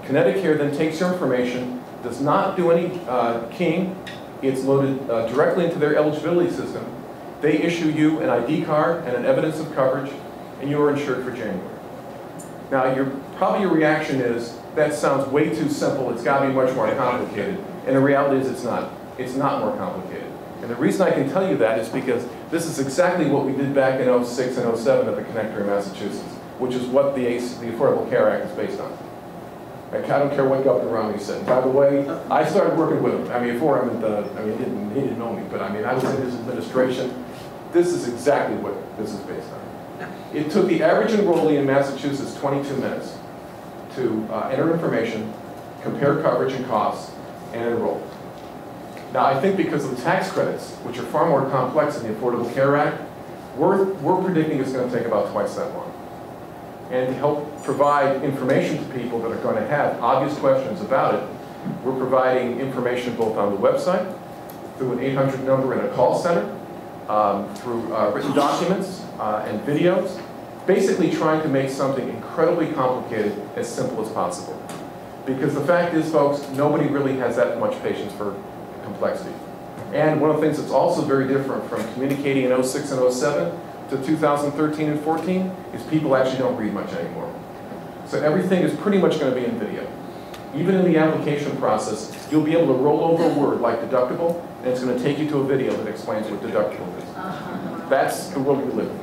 Connecticut then takes your information, does not do any keying. It's loaded directly into their eligibility system. They issue you an ID card and an evidence of coverage, and you are insured for January. Now, probably your reaction is, that sounds way too simple, it's got to be much more complicated. And the reality is it's not. It's not more complicated. And the reason I can tell you that is because this is exactly what we did back in 06 and 07 at the connector in Massachusetts, which is what the Affordable Care Act is based on. I don't care what Governor Romney said. And by the way, I started working with him. I mean, before he didn't know me, but I mean, I was in his administration. This is exactly what this is based on. It took the average enrollee in Massachusetts 22 minutes to enter information, compare coverage and costs, and enroll. Now, I think because of the tax credits, which are far more complex in the Affordable Care Act, we're predicting it's going to take about twice that long. And to help provide information to people that are going to have obvious questions about it, we're providing information both on the website, through an 800 number in a call center, through written documents and videos, basically trying to make something incredibly complicated as simple as possible. Because the fact is, folks, nobody really has that much patience for complexity. And one of the things that's also very different from communicating in 06 and 07 to 2013 and 14 is people actually don't read much anymore. So everything is pretty much going to be in video. Even in the application process, you'll be able to roll over a word like deductible, and it's going to take you to a video that explains what deductible is. That's the world we live in.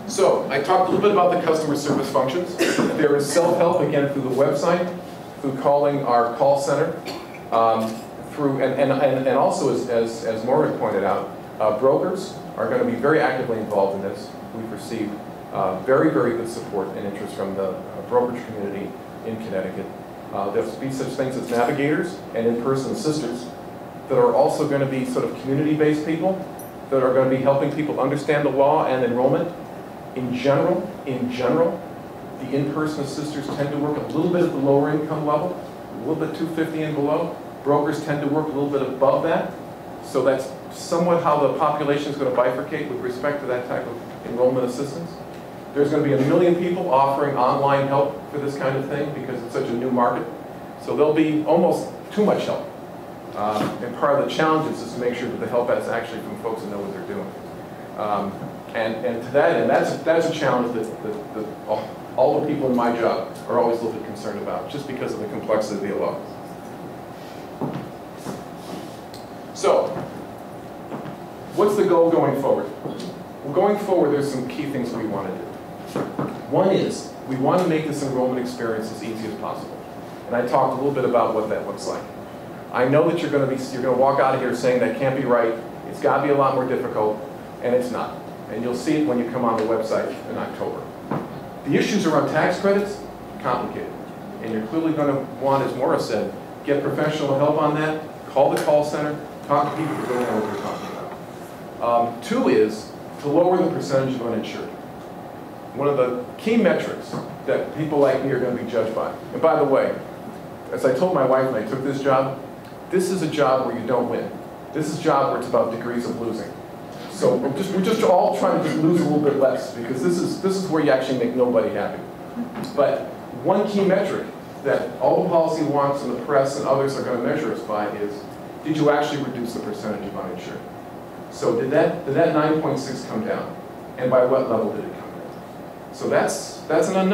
So, I talked a little bit about the customer service functions. There is self-help, again, through the website, through calling our call center, and also, as Maureen pointed out, brokers are going to be very actively involved in this. We've received very, very good support and interest from the brokerage community in Connecticut. There'll be such things as navigators and in-person assistants that are also going to be sort of community-based people that are going to be helping people understand the law and enrollment. In general, the in-person assisters tend to work a little bit at the lower income level, a little bit 250 and below. Brokers tend to work a little bit above that. So that's somewhat how the population is going to bifurcate with respect to that type of enrollment assistance. There's going to be 1 million people offering online help for this kind of thing because it's such a new market. So there'll be almost too much help. And part of the challenge is to make sure that the help is actually from folks who know what they're doing. And to that end, that's a challenge that all the people in my job are always a little bit concerned about, just because of the complexity of the law. So, what's the goal going forward? Well, going forward, there's some key things we want to do. One is, we want to make this enrollment experience as easy as possible. And I talked a little bit about what that looks like. I know that you're going to walk out of here saying that can't be right, it's got to be a lot more difficult, and it's not. And you'll see it when you come on the website in October. The issues around tax credits, complicated. And you're clearly going to want, as Maura said, get professional help on that, call the call center, talk to people who really know what they're talking about. Two is to lower the percentage of uninsured. One of the key metrics that people like me are going to be judged by. And by the way, as I told my wife when I took this job, this is a job where you don't win. This is a job where it's about degrees of losing. So we're just all trying to just lose a little bit less, because this is where you actually make nobody happy. But one key metric that all the policy wonks and the press and others are going to measure us by is, did you actually reduce the percentage of uninsured? So did that 9.6 come down? And by what level did it come down? So that's an unknown.